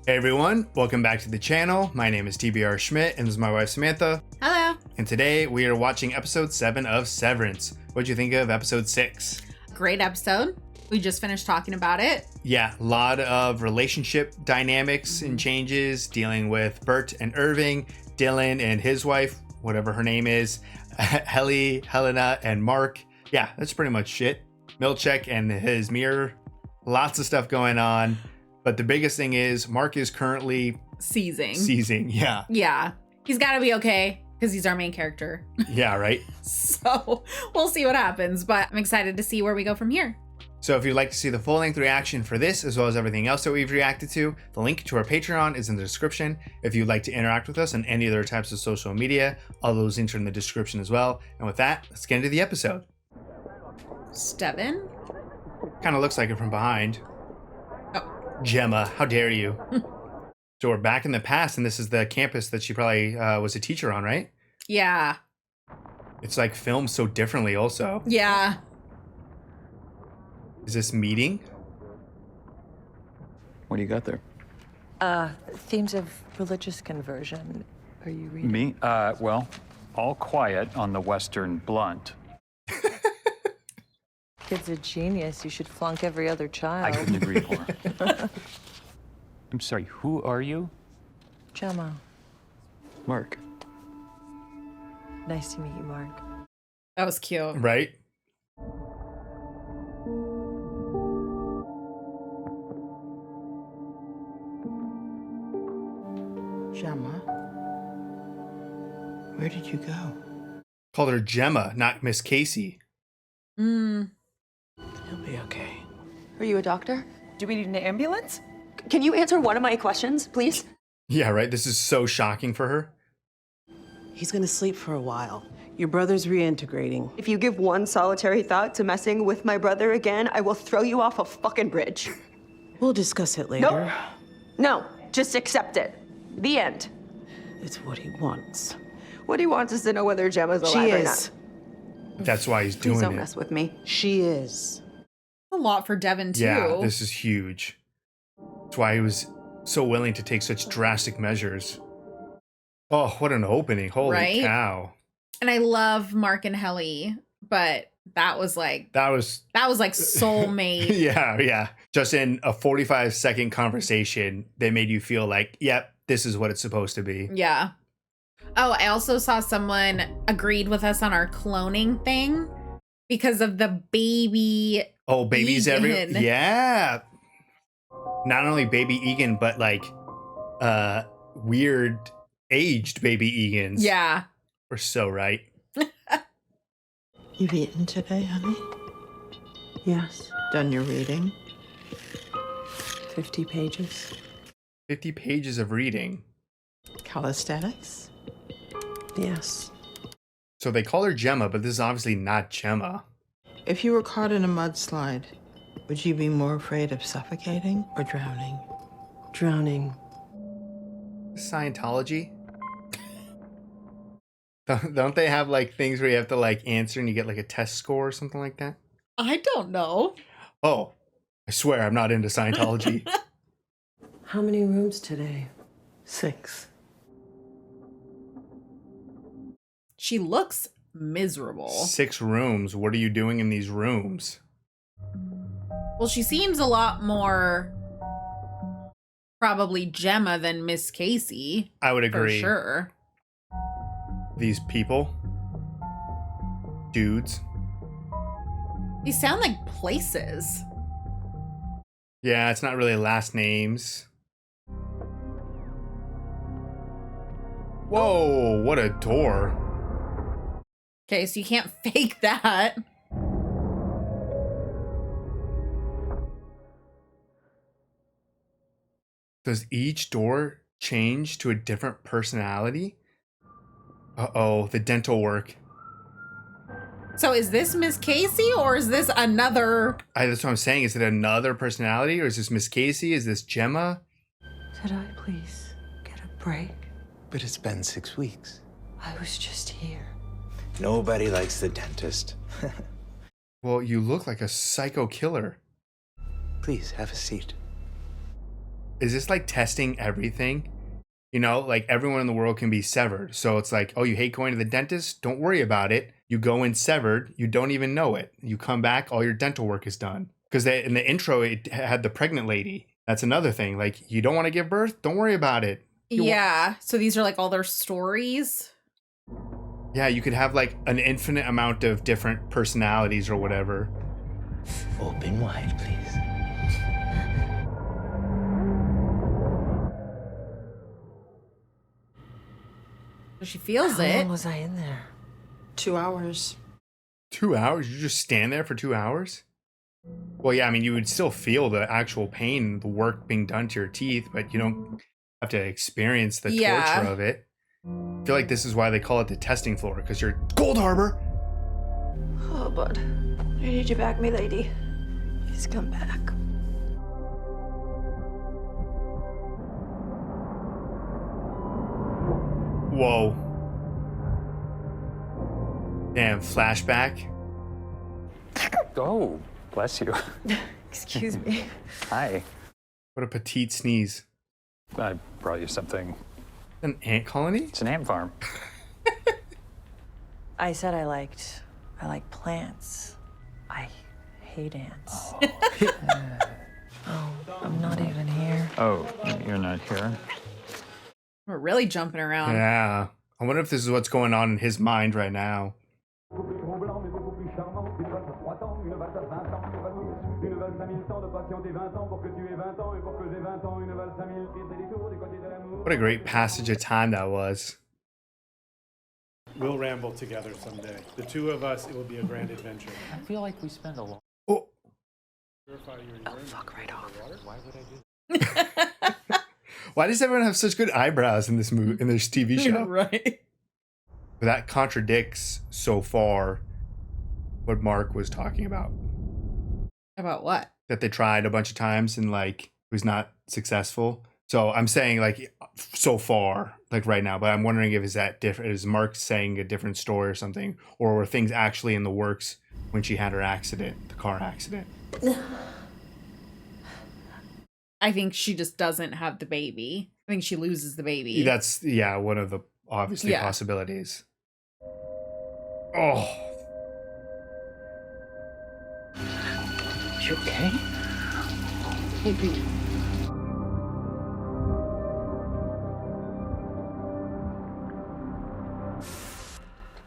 Hey everyone, welcome back to the channel. My name is TBR Schmitt and this is my wife Samantha. Hello. And today we are watching episode 7 of Severance. What'd you think of episode 6? Great episode. We just finished talking about it. Yeah, a lot of relationship dynamics and changes, dealing with Bert and Irving, Dylan and his wife, whatever her name is, Helena and Mark. Yeah, that's pretty much it. Milchek and his mirror. Lots of stuff going on. But the biggest thing is Mark is currently seizing. Yeah. Yeah. He's got to be okay because he's our main character. Yeah, right. So we'll see what happens, but I'm excited to see where we go from here. So if you'd like to see the full-length reaction for this, as well as everything else that we've reacted to, the link to our Patreon is in the description. If you'd like to interact with us on any other types of social media, all those links are in the description as well. And with that, let's get into the episode. Steven? Kind of looks like it from behind. Oh. Gemma, how dare you? So we're back in the past, and this is the campus that she probably was a teacher on, right? Yeah. It's like filmed so differently also. Yeah. Is this meeting? What do you got there? Themes of religious conversion. Are you reading? Me? Well, all quiet on the Western Blunt. Kid's a genius. You should flunk every other child. I couldn't agree more. I'm sorry, who are you? Gemma. Mark. Nice to meet you, Mark. That was cute. Right? Gemma, where did you go? Called her Gemma, not Miss Casey. He'll be okay. Are you a doctor? Do we need an ambulance? Can you answer one of my questions, please? Yeah, right? This is so shocking for her. He's gonna sleep for a while. Your brother's reintegrating. If you give one solitary thought to messing with my brother again, I will throw you off a fucking bridge. We'll discuss it later. No, just accept it. The end. It's what he wants. What he wants is to know whether Gemma's alive She or is. not. That's why he's Please doing don't it. mess with me. She is. A lot for Devin, too. Yeah, this is huge. That's why he was so willing to take such drastic measures. Oh, what an opening. Holy Right? cow. And I love Mark and Helly, but that was like That was... like soulmate. yeah. Just in a 45-second conversation, they made you feel like, yep, this is what it's supposed to be. Yeah. Oh, I also saw someone agreed with us on our cloning thing because of the baby. Oh, babies Egan. Yeah. Not only baby Egan, but like weird aged baby Egans. Yeah. We're so right. You've eaten today, honey? Yes. Done your reading? 50 pages. 50 pages of reading. Calisthenics? Yes. So they call her Gemma, but this is obviously not Gemma. If you were caught in a mudslide, would you be more afraid of suffocating or drowning? Drowning. Scientology? Don't they have like things where you have to like answer and you get like a test score or something like that? I don't know. Oh, I swear I'm not into Scientology. How many rooms today? 6. She looks miserable. 6 rooms. What are you doing in these rooms? Well, she seems a lot more probably Gemma than Miss Casey. I would For agree. sure. These people. Dudes. These sound like places. Yeah, it's not really last names. Whoa, what a door. Okay, so you can't fake that. Does each door change to a different personality? Uh-oh, the dental work. So is this Miss Casey or is this another? That's what I'm saying. Is it another personality or is this Miss Casey? Is this Gemma? Could I please get a break? But it's been 6 weeks. I was just here. Nobody likes the dentist. Well, you look like a psycho killer. Please, have a seat. is this like testing everything? You know, like everyone in the world can be severed. So it's like, oh, you hate going to the dentist? Don't worry about it. You go in severed. You don't even know it. You come back, all your dental work is done. Because in the intro, it had the pregnant lady. That's another thing. Like, you don't want to give birth? Don't worry about it. Yeah. So these are like all their stories. Yeah, you could have like an infinite amount of different personalities or whatever. Open wide, please. She feels How it. long was I in there? 2 hours. 2 hours? You just stand there for 2 hours? Well, yeah, I mean, you would still feel the actual pain, the work being done to your teeth, but you don't have to experience the torture of it. I feel like this is why they call it the testing floor, because you're Gold Harbor. Oh, bud. I need you back, me lady. Please come back. Whoa. Damn, flashback. Oh, bless you. Excuse me. Hi. What a petite sneeze. I brought you something. An ant colony? It's an ant farm. I said I like plants. I hate ants. Oh, I'm not even here. Oh, you're not here? We're really jumping around. Yeah. I wonder if this is what's going on in his mind right now. What a great passage of time that was. We'll ramble together someday. The two of us, it will be a grand adventure. I feel like we spend a lot. Oh. Fuck right off. Why would I do that? Why does everyone have such good eyebrows in this movie, in this TV show? Right. That contradicts so far what Mark was talking about. About what? That they tried a bunch of times and like it was not successful. So I'm saying like so far, like right now, but I'm wondering if is that different? Is Mark saying a different story or something? Or were things actually in the works when she had her accident, the car accident? I think she just doesn't have the baby. I think she loses the baby. That's, yeah, one of the obviously possibilities. Oh. You okay?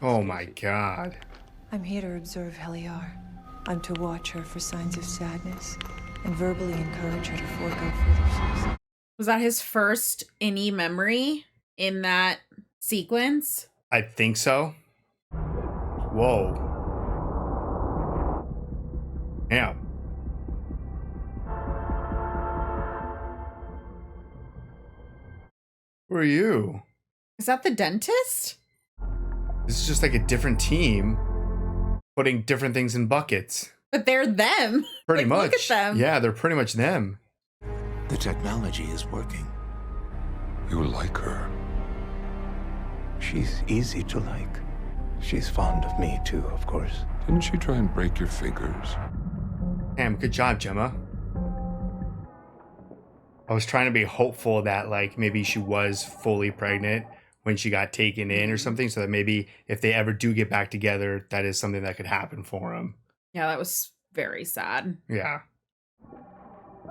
Oh my God. I'm here to observe Heliar. I'm to watch her for signs of sadness and verbally encourage her to forego further suicide. Was that his first any memory in that sequence? I think so. Whoa. Yeah. Who are you? Is that the dentist? This is just like a different team putting different things in buckets. But they're them. Pretty Like, much. Look at them. Yeah, they're pretty much them. The technology is working. You like her. She's easy to like. She's fond of me too, of course. Didn't she try and break your fingers? Damn, good job, Gemma. I was trying to be hopeful that like maybe she was fully pregnant when she got taken in or something, so that maybe if they ever do get back together, that is something that could happen for him. Yeah, that was very sad. Yeah.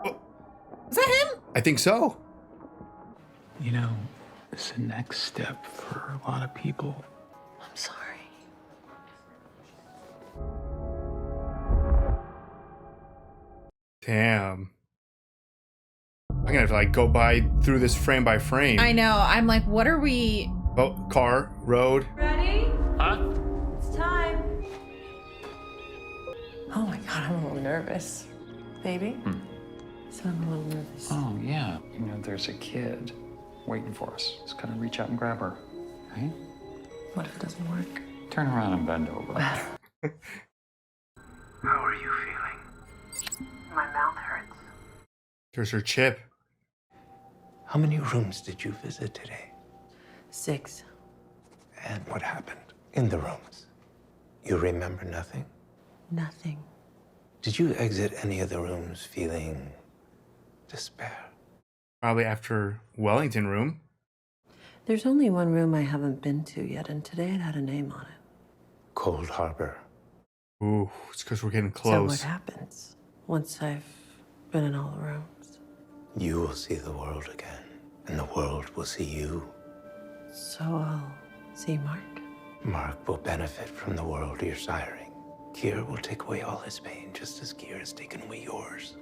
Is that him? I think so. You know, it's the next step for a lot of people. I'm sorry. Damn. I'm gonna have to like go through this frame by frame. I know. I'm like, what are we? Oh, car, road. Ready? Huh? It's time. Oh my God, I'm a little nervous. Baby? So I'm a little nervous. Oh, yeah. You know, there's a kid waiting for us. Just gotta reach out and grab her. Right? What if it doesn't work? Turn around and bend over. How are you feeling? My mouth hurts. There's her chip. How many rooms did you visit today? 6. And what happened in the rooms? You remember nothing? Nothing. Did you exit any of the rooms feeling despair? Probably after Wellington room. There's only one room I haven't been to yet, and today it had a name on it. Cold Harbor. Ooh, it's because we're getting So close. what happens once I've been in all the rooms? You will see the world again, and the world will see you. So I'll see Mark? Mark will benefit from the world you're siring. Kier will take away all his pain, just as Kier has taken away yours.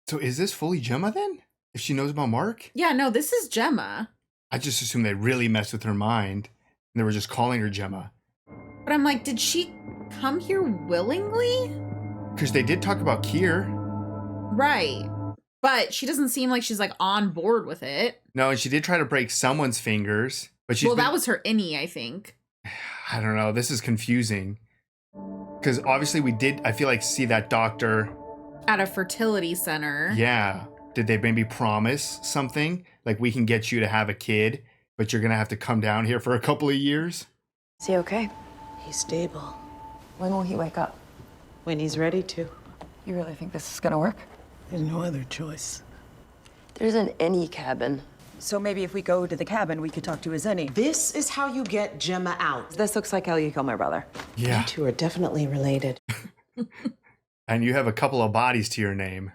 So is this fully Gemma then? If she knows about Mark? Yeah, no, this is Gemma. I just assumed they really messed with her mind. And they were just calling her Gemma. But I'm like, did she come here willingly? Because they did talk about Kier. Right. But she doesn't seem like she's like on board with it. No, and she did try to break someone's fingers. But she's That was her innie, I think. I don't know. This is confusing. Because obviously we did, I feel like, see that doctor. At a fertility center. Yeah. Did they maybe promise something? Like, we can get you to have a kid, but you're going to have to come down here for a couple of years? Is he okay? He's stable. When will he wake up? When he's ready to. You really think this is gonna work? There's no other choice. There isn't any cabin. So maybe if we go to the cabin, we could talk to his any. This is how you get Gemma out. This looks like how you kill my brother. Yeah. You two are definitely related. And you have a couple of bodies to your name.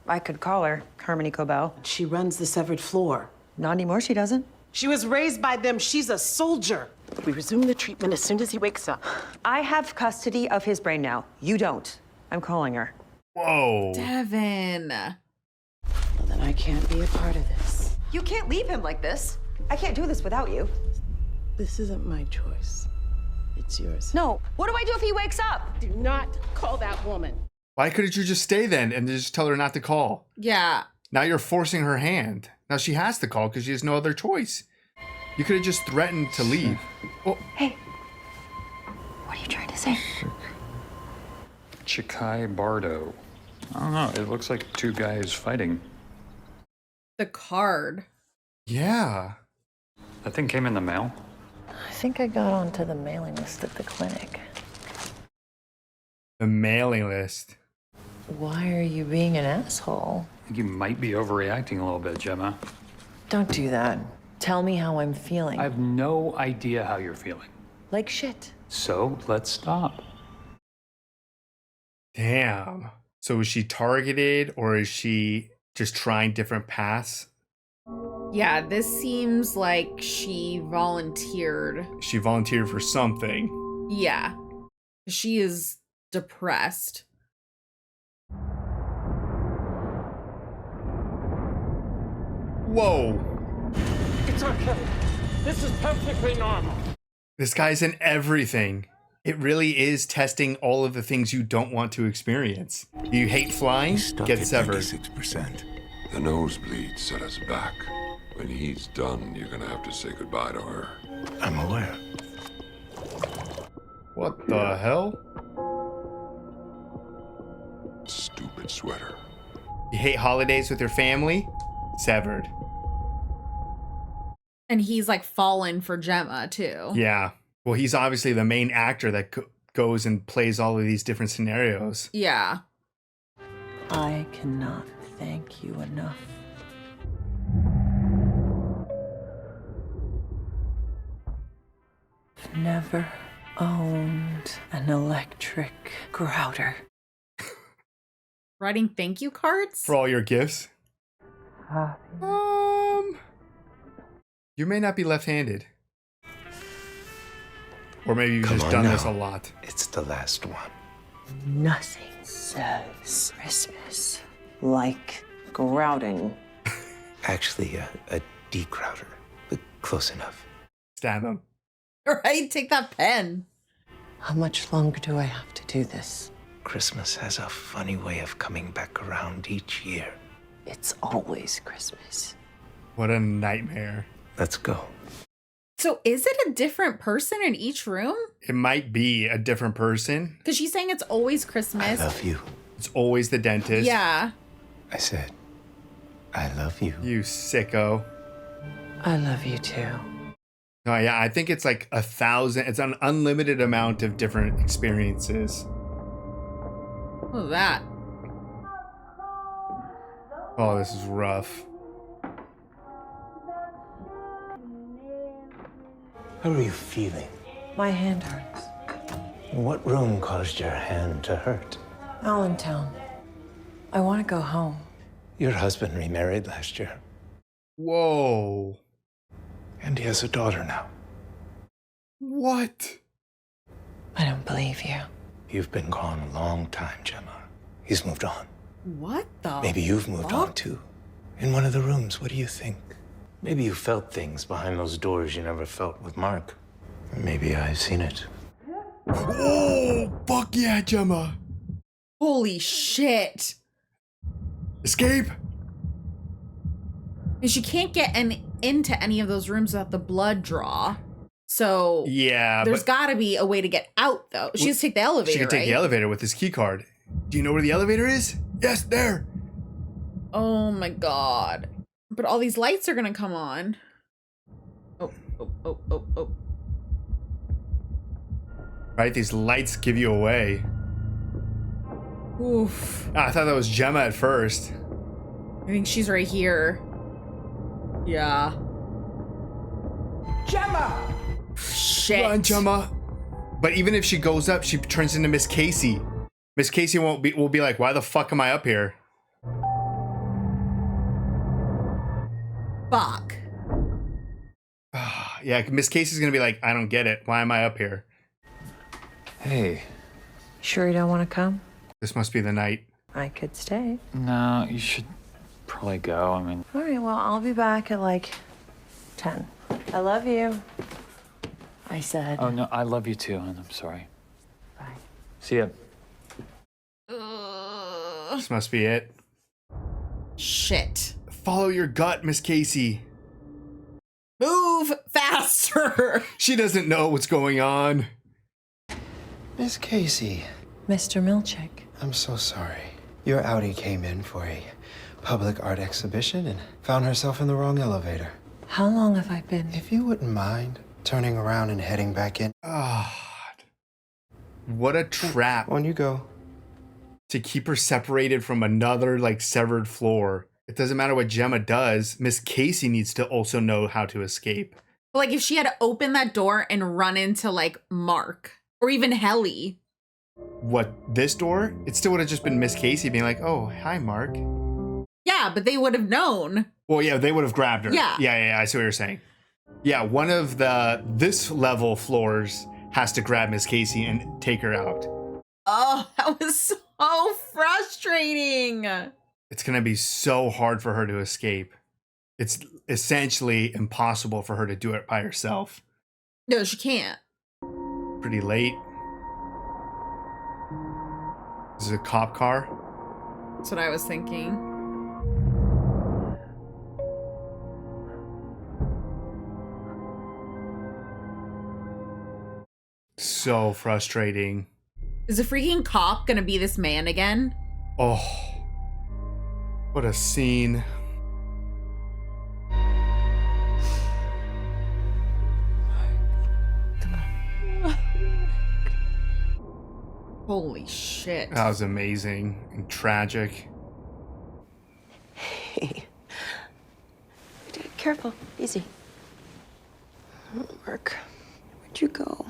I could call her Harmony Cobell. She runs the severed floor. Not anymore, she doesn't. She was raised by them. She's a soldier. We resume the treatment as soon as he wakes up. I have custody of his brain now. You don't. I'm calling her. Whoa. Devin. Well, then I can't be a part of this. You can't leave him like this. I can't do this without you. This isn't my choice. It's yours. No. What do I do if he wakes up? Do not call that woman. Why couldn't you just stay then and just tell her not to call? Yeah. Now you're forcing her hand. Now she has to call because she has no other choice. You could have just threatened to leave. Oh. Hey. What are you trying to say? Chikhai Bardo. I don't know. It looks like two guys fighting. The card. Yeah. That thing came in the mail. I think I got onto the mailing list at the clinic. The mailing list. Why are you being an asshole? I think you might be overreacting a little bit, Gemma. Don't do that. Tell me how I'm feeling. I have no idea how you're feeling. Like shit. So let's stop. Damn. So is she targeted or is she just trying different paths? Yeah, this seems like she volunteered. She volunteered for something. Yeah. She is depressed. Whoa. It's okay. This is perfectly normal. This guy's in everything. It really is testing all of the things you don't want to experience. You hate flying? Get severed. 96%. The nosebleed set us back. When he's done, you're gonna have to say goodbye to her. I'm aware. What the hell? Stupid sweater. You hate holidays with your family? Severed. And he's like fallen for Gemma too. Yeah. Well, he's obviously the main actor that goes and plays all of these different scenarios. Yeah. I cannot thank you enough. I've never owned an electric grouter. Writing thank you cards? For all your gifts? You may not be left-handed. Or maybe you've Come just on done now. this a lot. It's the last one. Nothing says Christmas like grouting. Actually, a decrouter, but close enough. Stab him. Right? Take that pen. How much longer do I have to do this? Christmas has a funny way of coming back around each year. It's always Christmas. What a nightmare. Let's go. So is it a different person in each room? It might be a different person. Because she's saying it's always I Christmas. love you. It's always the dentist. Yeah. I said, I love you. You sicko. I love you too. No, yeah, I think it's like 1,000. It's an unlimited amount of different experiences. Look at that. Oh, this is rough. How are you feeling? My hand hurts. What room caused your hand to hurt? Allentown. I want to go home. Your husband remarried last year. Whoa. And he has a daughter now. What? I don't believe you. You've been gone a long time, Gemma. He's moved on. What the? Maybe you've moved on too. In one of the rooms, what do you think? Maybe you felt things behind those doors you never felt with Mark. Or maybe I've seen it. Oh, fuck yeah, Gemma. Holy shit. Escape. And she can't get into any of those rooms without the blood draw. So yeah, there's got to be a way to get out, though. She has to take the elevator. She can take the elevator with this key card. Do you know where the elevator is? Yes, there. Oh my god. But all these lights are gonna come on. Oh. Right, these lights give you away. Oof. I thought that was Gemma at first. I think she's right here. Yeah. Gemma! Shit. Run, Gemma. But even if she goes up, she turns into Miss Casey. Miss Casey will be like, why the fuck am I up here? Fuck. Yeah, Miss Casey's gonna be like, I don't get it. Why am I up here? Hey. Sure you don't want to come? This must be the night. I could stay. No, you should probably go. I mean, All right, well, I'll be back at like 10. I love you. I said. oh no, I love you too, and I'm sorry. Bye. See ya. This must be it. Shit. Follow your gut, Miss Casey. Move faster. She doesn't know what's going on. Miss Casey. Mr. Milchick. I'm so sorry. Your Audi came in for a public art exhibition and found herself in the wrong elevator. How long have I been? If you wouldn't mind turning around and heading back in. God. What a trap. On you go. To keep her separated from another, like, severed floor. It doesn't matter what Gemma does. Miss Casey needs to also know how to escape. Like, if she had to open that door and run into, like, Mark. Or even Helly. What, this door? It still would have just been Miss Casey being like, oh, hi, Mark. Yeah, but they would have known. Well, yeah, they would have grabbed her. Yeah. Yeah, I see what you're saying. Yeah, one of this level floors has to grab Miss Casey and take her out. Oh, that was so frustrating. It's going to be so hard for her to escape. It's essentially impossible for her to do it by herself. No, she can't. Pretty late. This is a cop car. That's what I was thinking. So frustrating. Is the freaking cop gonna be this man again? Oh, what a scene. Holy shit. That was amazing and tragic. Hey. Careful. Easy. Mark, where'd you go?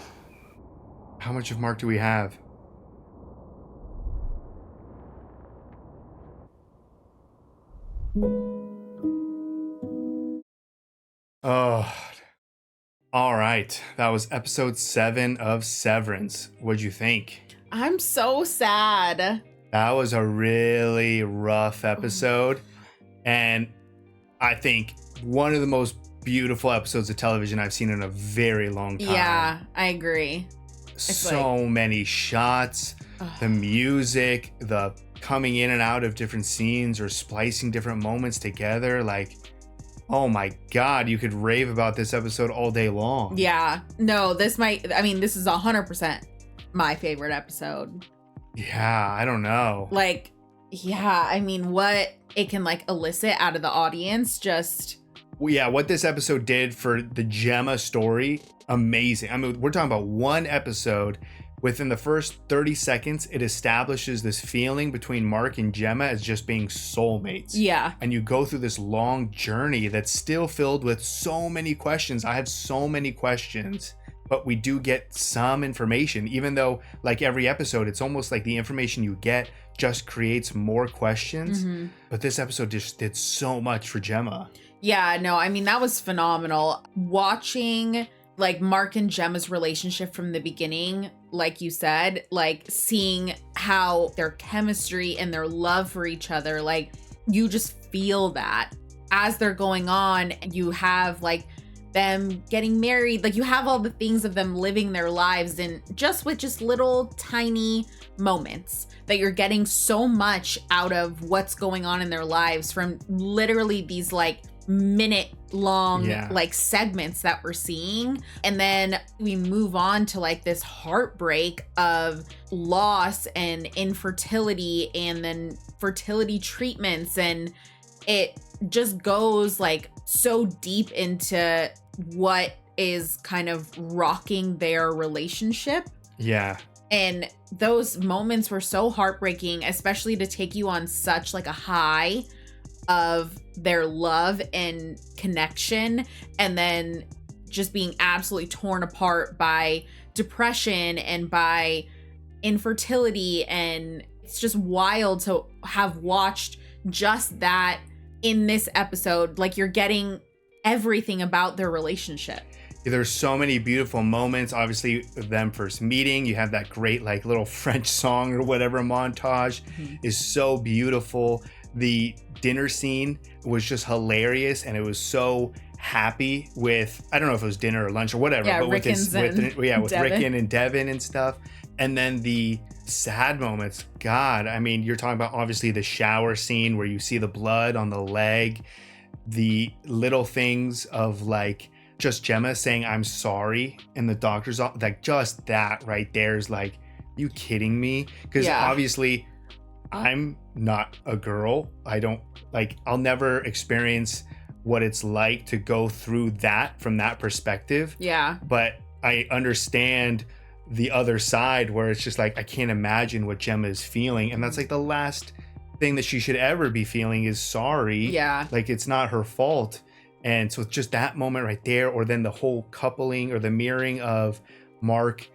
How much of Mark do we have? Oh, all right. That was episode 7 of Severance. What'd you think? I'm so sad. That was a really rough episode. And I think one of the most beautiful episodes of television I've seen in a very long time. Yeah, I agree. So many shots, the music, the coming in and out of different scenes or splicing different moments together. Like, oh my God, you could rave about this episode all day long. Yeah. No, this is 100% my favorite episode. Yeah, I don't know. Like, yeah, I mean, what it can like elicit out of the audience, just... Well, yeah, what this episode did for the Gemma story, amazing. I mean, we're talking about one episode within the first 30 seconds, it establishes this feeling between Mark and Gemma as just being soulmates. Yeah. And you go through this long journey that's still filled with so many questions. I have so many questions, but we do get some information, even though like every episode, it's almost like the information you get just creates more questions. But this episode just did so much for Gemma. Yeah, no, I mean, that was phenomenal. Watching like Mark and Gemma's relationship from the beginning, like you said, like seeing how their chemistry and their love for each other, like you just feel that as they're going on. You have like them getting married, like you have all the things of them living their lives, and just with just little tiny moments that you're getting so much out of what's going on in their lives from literally these like minute long like segments that we're seeing. And then we move on to like this heartbreak of loss and infertility and then fertility treatments, and it just goes like so deep into what is kind of rocking their relationship. Yeah. And those moments were so heartbreaking, especially to take you on such like a high of their love and connection, and then just being absolutely torn apart by depression and by infertility. And it's just wild to have watched just that in this episode. Like you're getting everything about their relationship. There's so many beautiful moments. Obviously, them first meeting, you have that great like little French song or whatever montage is so beautiful. The dinner scene was just hilarious, and it was so happy with, I don't know if it was dinner or lunch or whatever, but with Rickon and Devin and stuff. And then the sad moments, God, I mean, you're talking about obviously the shower scene where you see the blood on the leg, the little things of like just Gemma saying I'm sorry in the doctor's office, like just that right there is like, you kidding me? Because obviously I'm not a girl. I don't like, I'll never experience what it's like to go through that from that perspective. Yeah. But I understand the other side where it's just like, I can't imagine what Gemma is feeling. And that's like the last thing that she should ever be feeling is sorry. Yeah. Like it's not her fault. And so just that moment right there, or then the whole coupling or the mirroring of Mark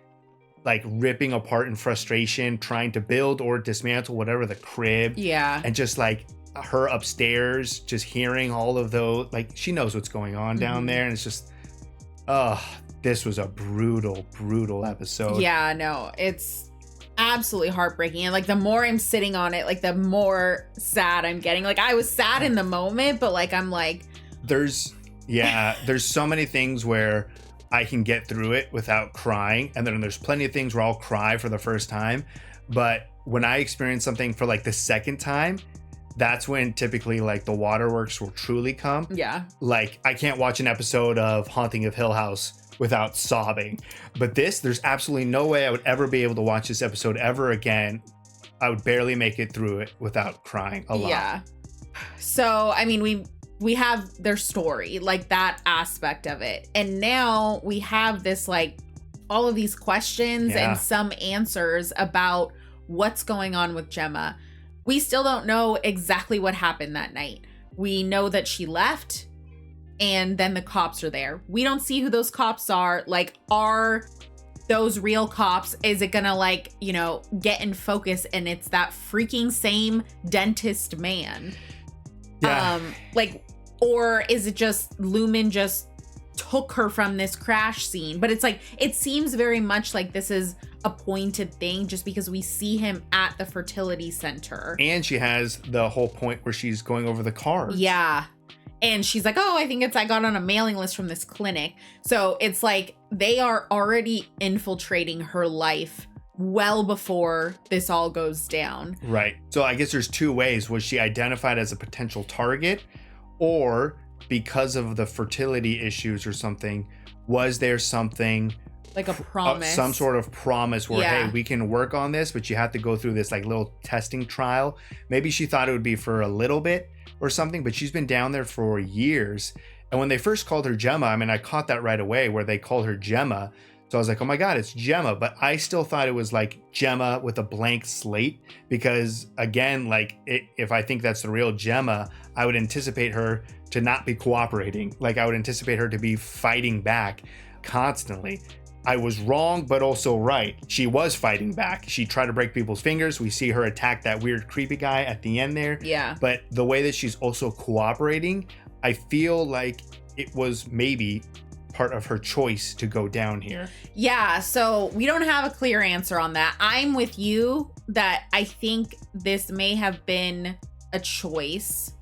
like ripping apart in frustration, trying to build or dismantle whatever the crib. Yeah. And just like her upstairs, just hearing all of those, like she knows what's going on down there. And it's just, this was a brutal, brutal episode. Yeah, no, it's absolutely heartbreaking. And like the more I'm sitting on it, like the more sad I'm getting. Like I was sad in the moment, but like I'm like, there's so many things where I can get through it without crying, and then there's plenty of things where I'll cry for the first time. But when I experience something for like the second time, that's when typically like the waterworks will truly come. Yeah. Like I can't watch an episode of Haunting of Hill House without sobbing. But there's absolutely no way I would ever be able to watch this episode ever again. I would barely make it through it without crying a lot. Yeah. So, I mean, we have their story, like that aspect of it. And now we have this, like all of these questions and some answers about what's going on with Gemma. We still don't know exactly what happened that night. We know that she left and then the cops are there. We don't see who those cops are. Like, are those real cops? Is it gonna like, get in focus and it's that freaking same dentist man? Yeah. Or is it just Lumen just took her from this crash scene? But it's like, it seems very much like this is a pointed thing just because we see him at the fertility center. And she has the whole point where she's going over the cards. Yeah. And she's like, oh, I got on a mailing list from this clinic. So it's like they are already infiltrating her life well before this all goes down. Right. So I guess there's two ways. Was she identified as a potential target, or because of the fertility issues or something, was there something like a promise, some sort of promise where, hey, we can work on this, but you have to go through this like little testing trial. Maybe she thought it would be for a little bit or something, but she's been down there for years. And when they first called her Gemma, I mean, I caught that right away where they called her Gemma. So I was like, oh my God, it's Gemma. But I still thought it was like Gemma with a blank slate, because again, like if I think that's the real Gemma, I would anticipate her to not be cooperating. Like I would anticipate her to be fighting back constantly. I was wrong, but also right. She was fighting back. She tried to break people's fingers. We see her attack that weird creepy guy at the end there. Yeah. But the way that she's also cooperating, I feel like it was maybe part of her choice to go down here. Yeah, so we don't have a clear answer on that. I'm with you that I think this may have been a choice,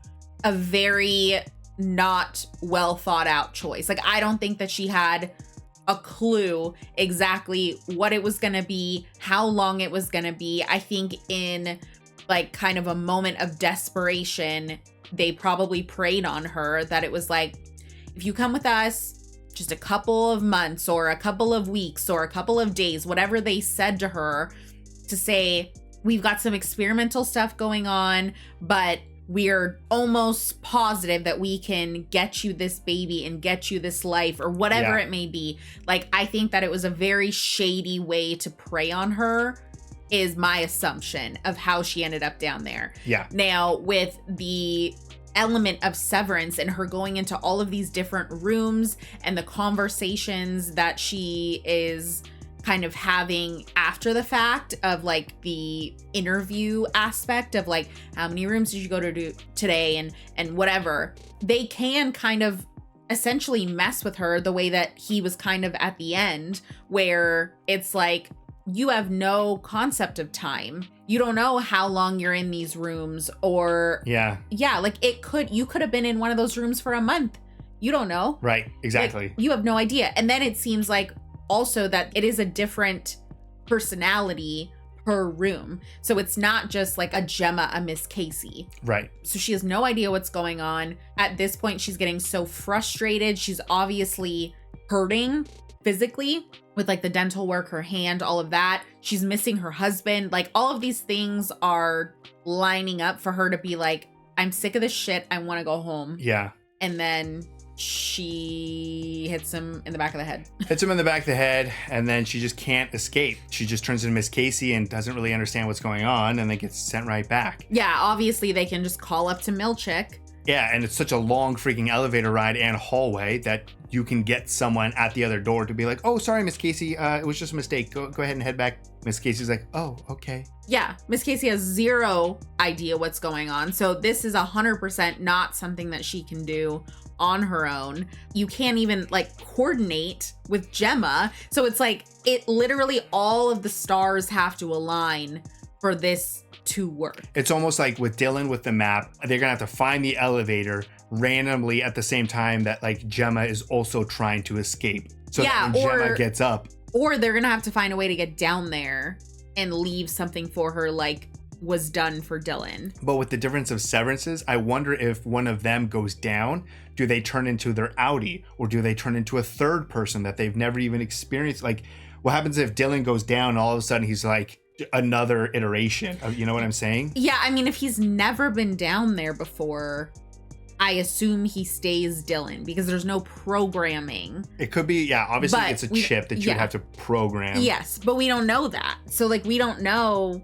a very not well thought out choice. Like, I don't think that she had a clue exactly what it was going to be, how long it was going to be. I think in like kind of a moment of desperation, they probably preyed on her that it was like, if you come with us just a couple of months or a couple of weeks or a couple of days, whatever they said to her, to say, we've got some experimental stuff going on, but we're almost positive that we can get you this baby and get you this life or whatever it may be. Like, I think that it was a very shady way to prey on her, is my assumption of how she ended up down there. Yeah. Now, with the element of Severance and her going into all of these different rooms and the conversations that she is kind of having after the fact of like the interview aspect of like, how many rooms did you go to do today and whatever, they can kind of essentially mess with her the way that he was kind of at the end, where it's like, you have no concept of time. You don't know how long you're in these rooms, or like you could have been in one of those rooms for a month. You don't know. Right. Exactly. Like, you have no idea. And then it seems like also that it is a different personality per room. So it's not just like a Gemma, a Miss Casey. Right. So she has no idea what's going on. At this point, she's getting so frustrated. She's obviously hurting physically with like the dental work, her hand, all of that. She's missing her husband. Like, all of these things are lining up for her to be like, I'm sick of this shit. I want to go home. Yeah. And then she hits him in the back of the head. Hits him in the back of the head, and then she just can't escape. She just turns into Miss Casey and doesn't really understand what's going on, and then gets sent right back. Yeah, obviously they can just call up to Milchick. Yeah, and it's such a long freaking elevator ride and hallway that you can get someone at the other door to be like, oh, sorry, Miss Casey, it was just a mistake. Go ahead and head back. Miss Casey's like, oh, okay. Yeah, Miss Casey has zero idea what's going on. So this is 100% not something that she can do on her own. You can't even like coordinate with Gemma. So it's like, it literally, all of the stars have to align for this to work. It's almost like with Dylan with the map, they're gonna have to find the elevator randomly at the same time that like Gemma is also trying to escape. So that when Gemma gets up. Or they're gonna have to find a way to get down there and leave something for her like was done for Dylan. But with the difference of severances, I wonder if one of them goes down, do they turn into their Audi, or do they turn into a third person that they've never even experienced? Like, what happens if Dylan goes down and all of a sudden he's like another iteration of, you know what I'm saying? Yeah, I mean, if he's never been down there before, I assume he stays Dylan because there's no programming. It could be, yeah, obviously But it's a chip that you would have to program. Yes, but we don't know that. So like, we don't know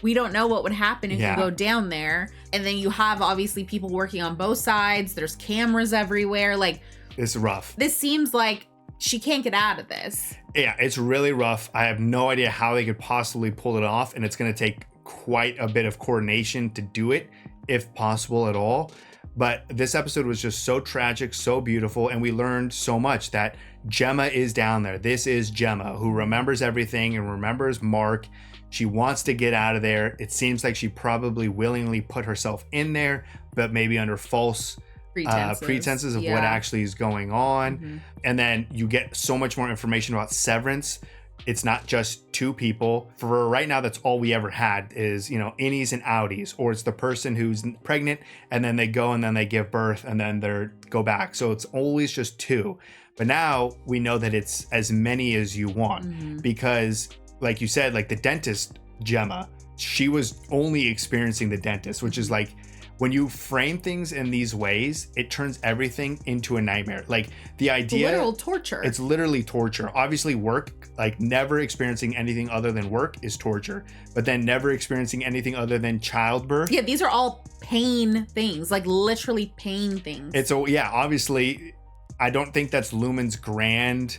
what would happen if you go down there. And then you have obviously people working on both sides. There's cameras everywhere. Like, it's rough. This seems like she can't get out of this. Yeah, it's really rough. I have no idea how they could possibly pull it off, and it's going to take quite a bit of coordination to do it, if possible at all. But this episode was just so tragic, so beautiful, and we learned so much that Gemma is down there. This is Gemma, who remembers everything and remembers Mark. She wants to get out of there. It seems like she probably willingly put herself in there, but maybe under false pretenses of what actually is going on. Mm-hmm. And then you get so much more information about Severance. It's not just two people. For right now, that's all we ever had is, you know, innies and outies, or it's the person who's pregnant and then they go and then they give birth and then they go back. So it's always just two. But now we know that it's as many as you want, because like you said, like the dentist, Gemma, she was only experiencing the dentist, which is like, when you frame things in these ways, it turns everything into a nightmare. Like the idea, literal torture. It's literally torture. Obviously work, like never experiencing anything other than work is torture, but then never experiencing anything other than childbirth. Yeah, these are all pain things, like literally pain things. It's obviously, I don't think that's Lumen's grand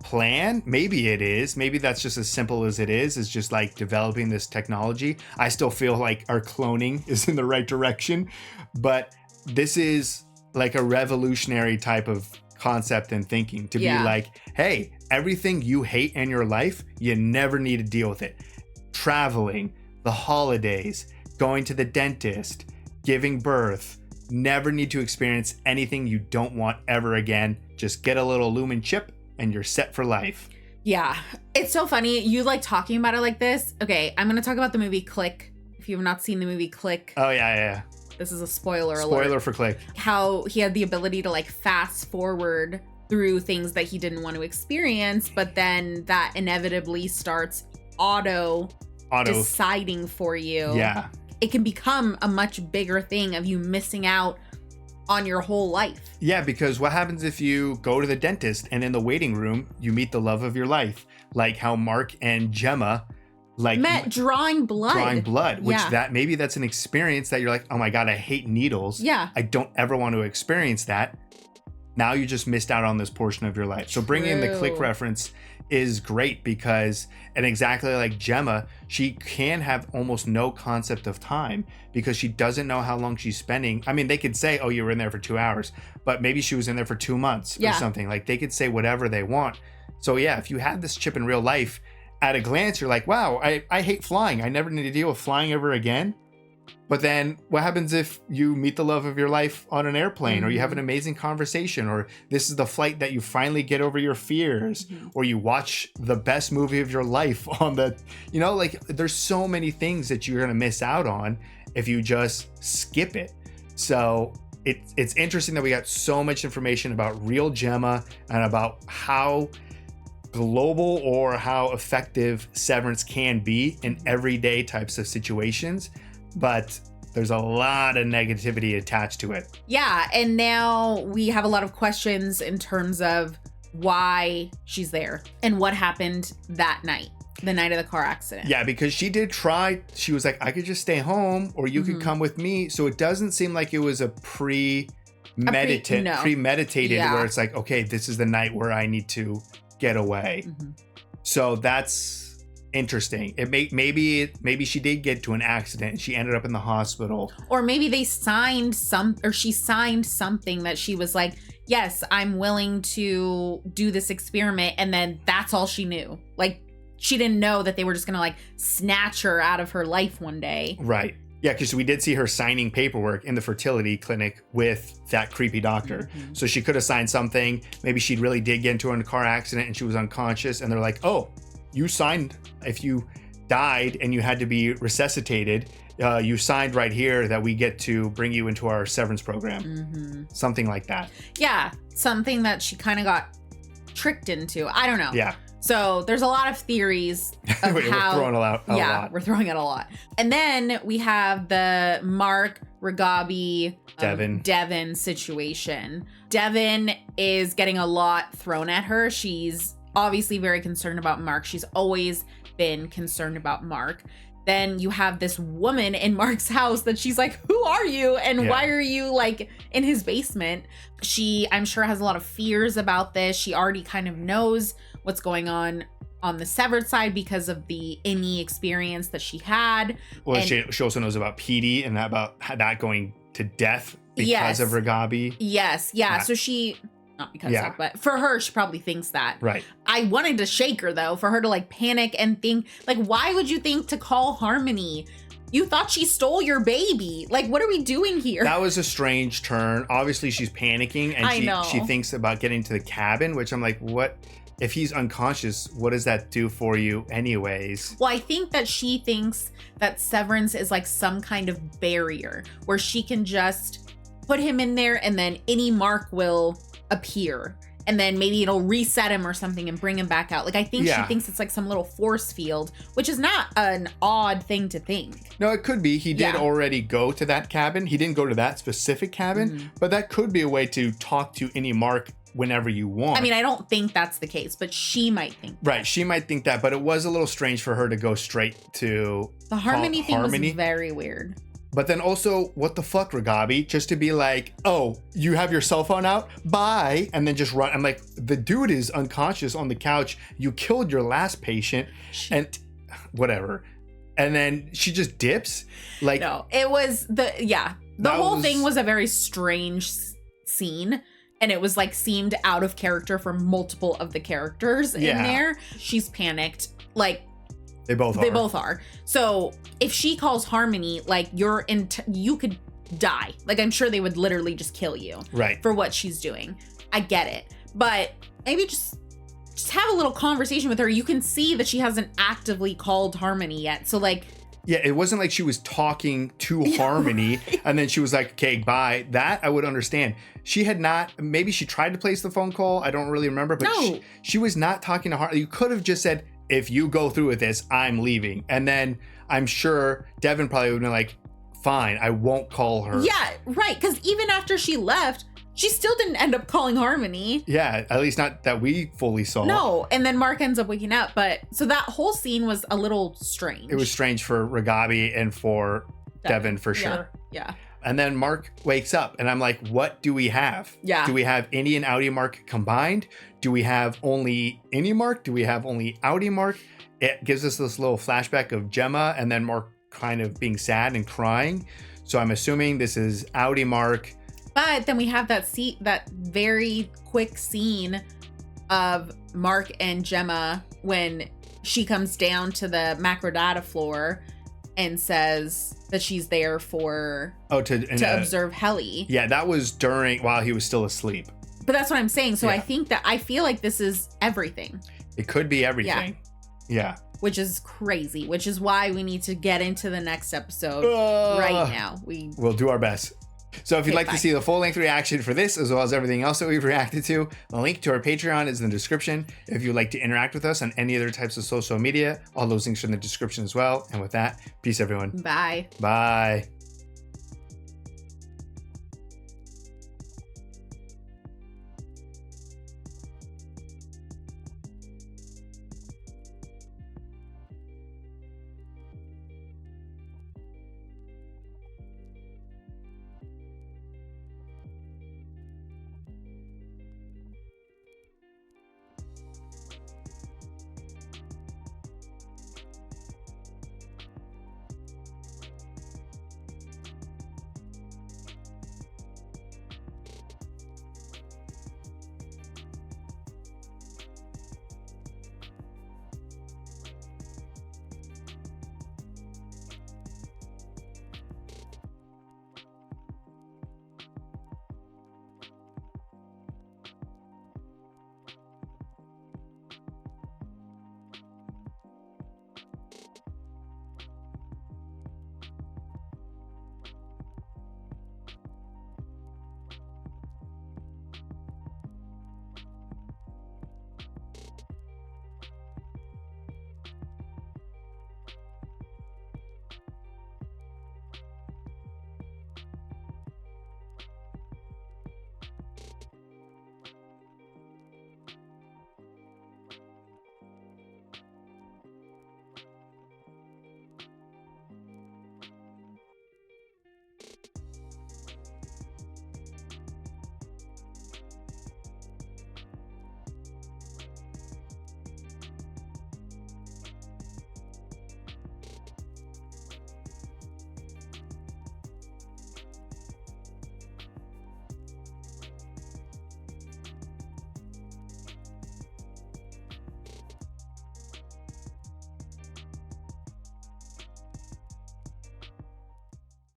plan. Maybe it is. Maybe that's just as simple as it is just like developing this technology. I still feel like our cloning is in the right direction, but this is like a revolutionary type of concept and thinking to be like, hey, everything you hate in your life, you never need to deal with it. Traveling, the holidays, going to the dentist, giving birth, never need to experience anything you don't want ever again. Just get a little Lumen chip and you're set for life. Yeah. It's so funny. You like talking about it like this. Okay, I'm going to talk about the movie Click. If you have not seen the movie Click. Oh, yeah. This is a spoiler alert. Spoiler for Click. How he had the ability to like fast forward through things that he didn't want to experience, but then that inevitably starts auto deciding for you. Yeah. It can become a much bigger thing of you missing out on your whole life. Yeah, because what happens if you go to the dentist and in the waiting room you meet the love of your life, like how Mark and Gemma met drawing blood, which maybe that's an experience that you're like, oh my god, I hate needles. Yeah, I don't ever want to experience that. Now you just missed out on this portion of your life. So bringing in the Click reference is great because, and exactly like Gemma, she can have almost no concept of time because she doesn't know how long she's spending. I mean, they could say, oh, you were in there for 2 hours, but maybe she was in there for 2 months or something. Like they could say whatever they want. So yeah, if you had this chip in real life, at a glance, you're like, wow, I hate flying. I never need to deal with flying ever again. But then what happens if you meet the love of your life on an airplane or you have an amazing conversation or this is the flight that you finally get over your fears or you watch the best movie of your life on the, like there's so many things that you're going to miss out on if you just skip it. So it's interesting that we got so much information about real Gemma and about how global or how effective Severance can be in everyday types of situations. But there's a lot of negativity attached to it. Yeah, and now we have a lot of questions in terms of why she's there and what happened that night, the night of the car accident. Yeah, because she did try. She was like, I could just stay home or you could come with me. So it doesn't seem like it was a premeditated where it's like, okay, this is the night where I need to get away. So that's interesting. Maybe she did get to an accident and she ended up in the hospital. Or maybe she signed something that she was like, yes, I'm willing to do this experiment, and then that's all she knew. Like she didn't know that they were just gonna like snatch her out of her life one day. Right. Yeah, because we did see her signing paperwork in the fertility clinic with that creepy doctor. So she could have signed something. Maybe she really did get into a car accident and she was unconscious and they're like, oh, you signed, if you died and you had to be resuscitated, you signed right here that we get to bring you into our severance program. Something like that. Yeah, something that she kind of got tricked into. I don't know. Yeah. So there's a lot of theories of We're throwing a lot. We're throwing out a lot. And then we have the Mark, Ragabi, Devin situation. Devin is getting a lot thrown at her. She's obviously very concerned about Mark. She's always been concerned about Mark. Then you have this woman in Mark's house that she's like, who are you? And why are you like in his basement? She, I'm sure, has a lot of fears about this. She already kind of knows what's going on the severed side because of the INI experience that she had. Well, she also knows about PD and about that going to death because of Ragabi. Yes. Yeah. So she... Not because of, but for her, she probably thinks that. Right. I wanted to shake her though, for her to like panic and think like, why would you think to call Harmony? You thought she stole your baby. Like, what are we doing here? That was a strange turn. Obviously she's panicking and she thinks about getting to the cabin, which I'm like, what? If he's unconscious, what does that do for you anyways? Well, I think that she thinks that Severance is like some kind of barrier where she can just put him in there and then any Mark will appear and then maybe it'll reset him or something and bring him back out. Like, I think she Yeah. thinks it's like some little force field, which is not an odd thing to think. No, it could be. He did Yeah. already go to that cabin. He didn't go to that specific cabin, but that could be a way to talk to any Mark whenever you want. I mean, I don't think that's the case, but she might think Right, she might think that, but it was a little strange for her to go straight to the Harmony thing Harmony. was very weird. But then also, what the fuck, Ragabi? Just to be like, oh, you have your cell phone out? Bye. And then just run. I'm like, the dude is unconscious on the couch. You killed your last patient and whatever. And then she just dips. Like, No, it was the That whole was- thing was a very strange scene. And it was like seemed out of character for multiple of the characters in Yeah. there. She's panicked. Like, they both they are. both are. So if she calls Harmony, like you could die. Like, I'm sure they would literally just kill you. Right. For what she's doing. I get it. But maybe just have a little conversation with her. You can see that she hasn't actively called Harmony yet. So like, Yeah, it wasn't like she was talking to Harmony and then she was like, okay, bye. That I would understand. She had not, maybe she tried to place the phone call. I don't really remember, but No. she was not talking to Harmony. You could have just said, if you go through with this, I'm leaving. And then I'm sure Devin probably would have been like, fine, I won't call her. yeah, right. Because even after she left, she still didn't end up calling Harmony. Yeah, at least not that we fully saw. No, and then Mark ends up waking up. But so that whole scene was a little strange. It was strange for Ragabi and for Devin for sure. Yeah. And then Mark wakes up and I'm like, what do we have? Yeah. Do we have Indy and Audi Mark combined? Do we have only Indy Mark? Do we have only Audi Mark? It gives us this little flashback of Gemma and then Mark kind of being sad and crying. So I'm assuming this is Audi Mark. But then we have that very quick scene of Mark and Gemma when she comes down to the macrodata floor and says that she's there for to observe Helly. Yeah, that was while he was still asleep. But that's what I'm saying. So Yeah. I feel like this is everything. It could be everything. Yeah. Which is crazy, which is why we need to get into the next episode right now. We'll do our best. So if you'd Okay, like bye. to see the full-length reaction for this, as well as everything else that we've reacted to, the link to our Patreon is in the description. If you'd like to interact with us on any other types of social media, all those links are in the description as well. And with that, peace, everyone. Bye. Bye.